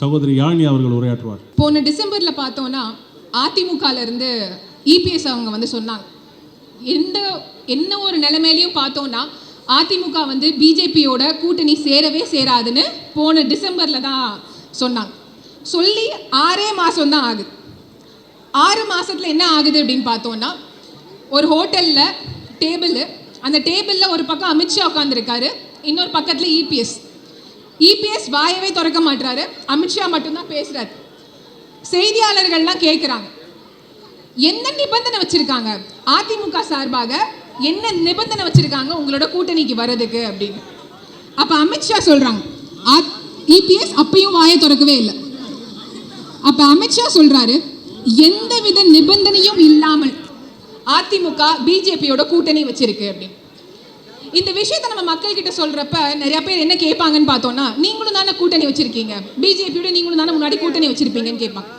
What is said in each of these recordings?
சகோதரி யாழினி அவர்கள் உரையாற்றுவார். போன டிசம்பர்ல பார்த்தோம்னா அதிமுகல இருந்து இபிஎஸ் அவங்க வந்து சொன்னாங்க, என்ன ஒரு நிலைமையிலையும் பார்த்தோம்னா அதிமுக வந்து பிஜேபியோட கூட்டணி சேரவே சேராதுன்னு போன டிசம்பர்ல தான் சொன்னாங்க. சொல்லி 6 மாதம் தான் ஆகுது. 6 மாதத்தில் என்ன ஆகுது அப்படின்னு பார்த்தோம்னா, ஒரு ஹோட்டலில் டேபிள், அந்த டேபிளில் ஒரு பக்கம் அமித்ஷா உட்காந்துருக்காரு, இன்னொரு பக்கத்தில் இபிஎஸ் வாயவே திறக்க மாட்டாரு, அமித்ஷா மட்டும்தான் பேசுறாரு. செய்தியாளர்கள்லாம் கேட்குறாங்க, என்ன நிபந்தனை வச்சிருக்காங்க அதிமுக சார்பாக, என்ன நிபந்தனை வச்சிருக்காங்க உங்களோட கூட்டணிக்கு வர்றதுக்கு அப்படின்னு. அப்ப அமித்ஷா சொல்றாங்க, இபிஎஸ் அப்பயும் வாயை திறக்கவே இல்லை. அப்ப அமித்ஷா சொல்றாரு, எந்தவித நிபந்தனையும் இல்லாமல் அதிமுக பிஜேபியோட கூட்டணி வச்சிருக்கு அப்படின்னு. இந்த விஷயத்தை நம்ம மக்கள் கிட்ட சொல்றப்ப நிறைய பேர் என்ன கேட்பாங்கன்னு பார்த்தோம்னா, நீங்களும் தானே கூட்டணி வச்சிருக்கீங்க, பிஜேபியோட நீங்களும் தானே முன்னாடி கூட்டணி வச்சிருப்பீங்கன்னு கேட்பாங்க.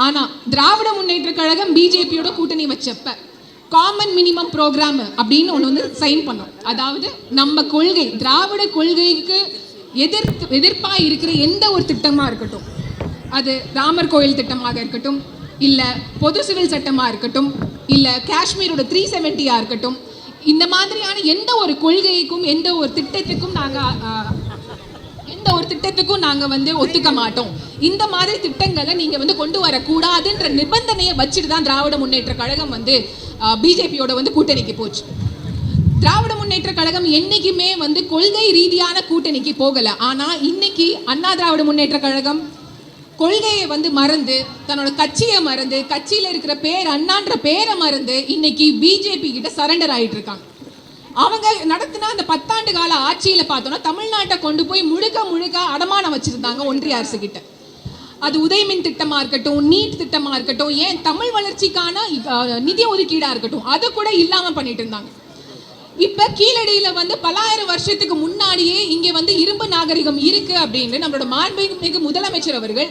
ஆனா திராவிட முன்னேற்ற கழகம் பிஜேபியோட கூட்டணி வச்சப்ப காமன் மினிமம் ப்ரோக்ராம் அப்படின்னு ஒன்று வந்து சைன் பண்ணோம். அதாவது நம்ம கொள்கை, திராவிட கொள்கைக்கு எதிர்ப்பாக இருக்கிற எந்த ஒரு திட்டமாக இருக்கட்டும், அது ராமர் கோயில் திட்டமாக இருக்கட்டும், இல்லை பொது சிவில் சட்டமாக இருக்கட்டும், இல்லை காஷ்மீரோட 370 இருக்கட்டும், இந்த மாதிரியான எந்த ஒரு கொள்கைக்கும் எந்த ஒரு திட்டத்துக்கும் நாங்கள் வந்து ஒத்துக்க மாட்டோம். இந்த மாதிரி திட்டங்களை நீங்கள் வந்து கொண்டு வரக்கூடாதுன்ற நிபந்தனையை வச்சுட்டு தான் திராவிட முன்னேற்ற கழகம் வந்து பிஜேபியோட வந்து கூட்டணிக்கு போச்சு. திராவிட முன்னேற்ற கழகம் என்னைக்குமே வந்து கொள்கை ரீதியான கூட்டணிக்கு போகலை. ஆனால் இன்னைக்கு அண்ணா திராவிட முன்னேற்ற கழகம் கொள்கையை வந்து மறந்து, தன்னோட கட்சியை மறந்து, கட்சியில் இருக்கிற பேர் அண்ணான்ற பேரை மறந்து இன்னைக்கு பிஜேபி கிட்ட சரண்டர் ஆகிட்டு இருக்காங்க. அவங்க நடத்தினா அந்த 10 ஆண்டு கால ஆட்சியில் பார்த்தோன்னா தமிழ்நாட்டை கொண்டு போய் முழுக்க அடமானம் வச்சிருந்தாங்க ஒன்றிய அரசு கிட்ட. அது உதயமின் திட்டமாக இருக்கட்டும், நீட் திட்டமாக இருக்கட்டும், ஏன் தமிழ் வளர்ச்சிக்கான நிதி ஒதுக்கீடாக இருக்கட்டும், அதை கூட இல்லாமல் பண்ணிட்டு இருந்தாங்க. இப்போ கீழடியில் வந்து பல்லாயிரம் வருஷத்துக்கு முன்னாடியே இங்கே வந்து இரும்பு நாகரிகம் இருக்கு அப்படின்னு நம்மளோட மாண்புமிகு முதலமைச்சர் அவர்கள்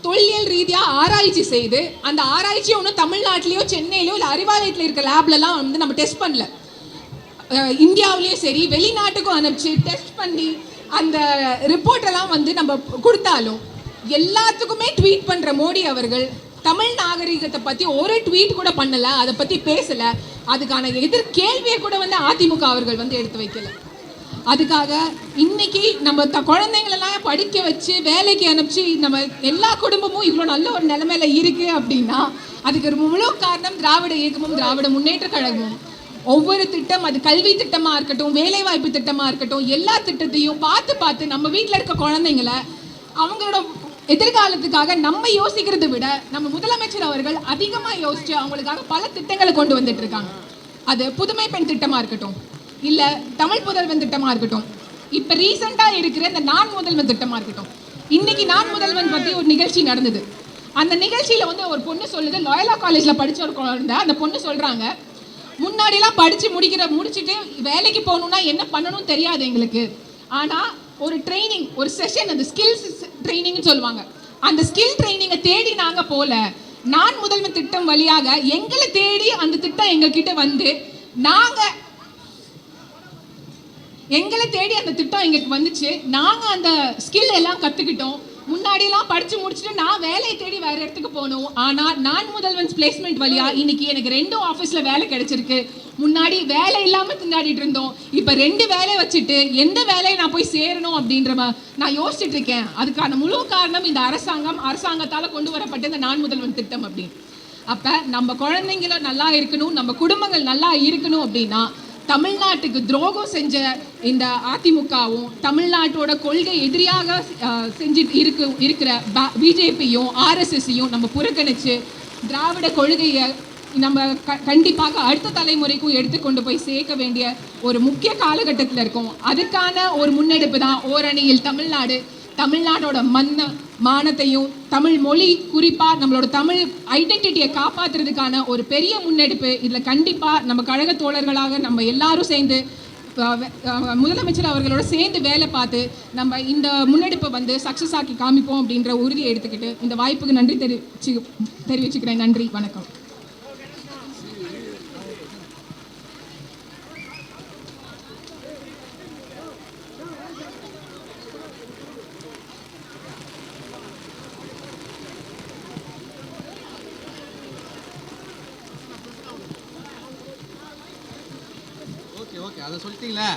தொல்லியல் ரீதியாக ஆராய்ச்சி செய்து, அந்த ஆராய்ச்சியை ஒன்றும் தமிழ்நாட்டிலேயோ சென்னையிலோ இல்லை அறிவாலயத்தில் இருக்க லேப்லலாம் வந்து நம்ம டெஸ்ட் பண்ணல, இந்தியாவிலேயும் சரி வெளிநாட்டுக்கும் அனுப்பிச்சு டெஸ்ட் பண்ணி அந்த ரிப்போர்ட்டெல்லாம் வந்து நம்ம கொடுத்தாலும் எல்லாத்துக்குமே ட்வீட் பண்ணுற மோடி அவர்கள் தமிழ் நாகரிகத்தை பற்றி ஒரு ட்வீட் கூட பண்ணலை, அதை பற்றி பேசலை, அதுக்கான கேள்வியை கூட வந்து அதிமுக அவர்கள் வந்து எடுத்து வைக்கல. அதுக்காக இன்னைக்கு நம்ம குழந்தைங்களெல்லாம் படிக்க வச்சு வேலைக்கு அனுப்பிச்சு நம்ம எல்லா குடும்பமும் இவ்வளோ நல்ல ஒரு நிலைமையில இருக்கு அப்படின்னா அதுக்கு முழு காரணம் திராவிட இயக்கமும் திராவிட முன்னேற்ற கழகமும். ஒவ்வொரு திட்டம், அது கல்வி திட்டமாக இருக்கட்டும், வேலைவாய்ப்பு திட்டமாக இருக்கட்டும், எல்லா திட்டத்தையும் பார்த்து நம்ம வீட்டில் இருக்க குழந்தைங்களை அவங்களோட எதிர்காலத்துக்காக நம்ம யோசிக்கிறத விட நம்ம முதலமைச்சர் அவர்கள் அதிகமாக யோசிச்சு அவங்களுக்காக பல திட்டங்களை கொண்டு வந்துட்டு இருக்காங்க. அது புதுமை பெண் திட்டமாக இருக்கட்டும், இல்லை தமிழ் புதல்வன் திட்டமாக இருக்கட்டும், இப்போ ரீசெண்டாக இருக்கிற இந்த நான் முதல்வன் திட்டமாக இருக்கட்டும். இன்னைக்கு நான் முதல்வன் பற்றி ஒரு நிகழ்ச்சி நடந்தது. அந்த நிகழ்ச்சியில் வந்து ஒரு பொண்ணு சொல்லுது, லாயலா காலேஜில் படித்த ஒரு குழந்தை, அந்த பொண்ணு சொல்கிறாங்க, முன்னாடிலாம் முடிச்சுட்டு வேலைக்கு போகணுன்னா என்ன பண்ணணும்னு தெரியாது எங்களுக்கு, ஆனால் ஒரு ட்ரைனிங், ஒரு செஷன், அந்த ஸ்கில்ஸ் ட்ரைனிங்னு சொல்லுவாங்க, அந்த ஸ்கில் ட்ரைனிங்கை தேடி நாங்கள் போகல, நான் முதல்வன் திட்டம் வழியாக எங்களை தேடி அந்த திட்டம் எங்ககிட்ட வந்து எங்களை தேடி அந்த திட்டம் எங்களுக்கு வந்துச்சு, நாங்கள் அந்த ஸ்கில் எல்லாம் கற்றுக்கிட்டோம். முன்னாடியெல்லாம் படித்து முடிச்சுட்டு நான் வேலையை தேடி வேறு இடத்துக்கு போகணும், ஆனால் நான் முதல்வன் பிளேஸ்மெண்ட் வழியாக இன்னைக்கு எனக்கு 2 ஆஃபீஸில் வேலை கிடைச்சிருக்கு. முன்னாடி வேலை இல்லாமல் திண்டாடிட்டு இருந்தோம், இப்போ 2 வேலையை வச்சுட்டு எந்த வேலையை நான் போய் சேரணும் அப்படின்ற நான் யோசிச்சுட்டு இருக்கேன். அதுக்கான முழு காரணம் இந்த அரசாங்கத்தால் கொண்டு வரப்பட்ட இந்த நான் முதல்வன் திட்டம் அப்படின்னு. அப்போ நம்ம குழந்தைங்கள நல்லா இருக்கணும், நம்ம குடும்பங்கள் நல்லா இருக்கணும் அப்படின்னா தமிழ்நாட்டுக்கு துரோகம் செஞ்ச இந்த அதிமுகவும் தமிழ்நாட்டோட கொள்கை எதிரியாக செஞ்சுட்டு இருக்கிற பிஜேபியும் ஆர்எஸ்எஸ்ஸையும் நம்ம புறக்கணித்து திராவிட கொள்கையை நம்ம கண்டிப்பாக அடுத்த தலைமுறைக்கும் எடுத்துக்கொண்டு போய் சேர்க்க வேண்டிய ஒரு முக்கிய காலகட்டத்தில் இருக்கோம். அதுக்கான ஒரு முன்னெடுப்பு தான் ஓரணியில் தமிழ்நாடு. தமிழ்நாட்டோட மானத்தையும் தமிழ் மொழி, குறிப்பாக நம்மளோட தமிழ் ஐடென்டிட்டியை காப்பாற்றுறதுக்கான ஒரு பெரிய முன்னெடுப்பு. இதில் கண்டிப்பாக நம்ம கழக தோழர்களாக நம்ம எல்லாரும் சேர்ந்து முதலமைச்சர் அவர்களோட சேர்ந்து வேலை பார்த்து நம்ம இந்த முன்னெடுப்பை வந்து சக்ஸஸ் ஆக்கி காமிப்போம் அப்படின்ற உறுதியை எடுத்துக்கிட்டு இந்த வாய்ப்புக்கு நன்றி தெரிவிச்சுக்கிறேன். நன்றி, வணக்கம். ஓகே, அதை சொல்லிட்டீங்களே.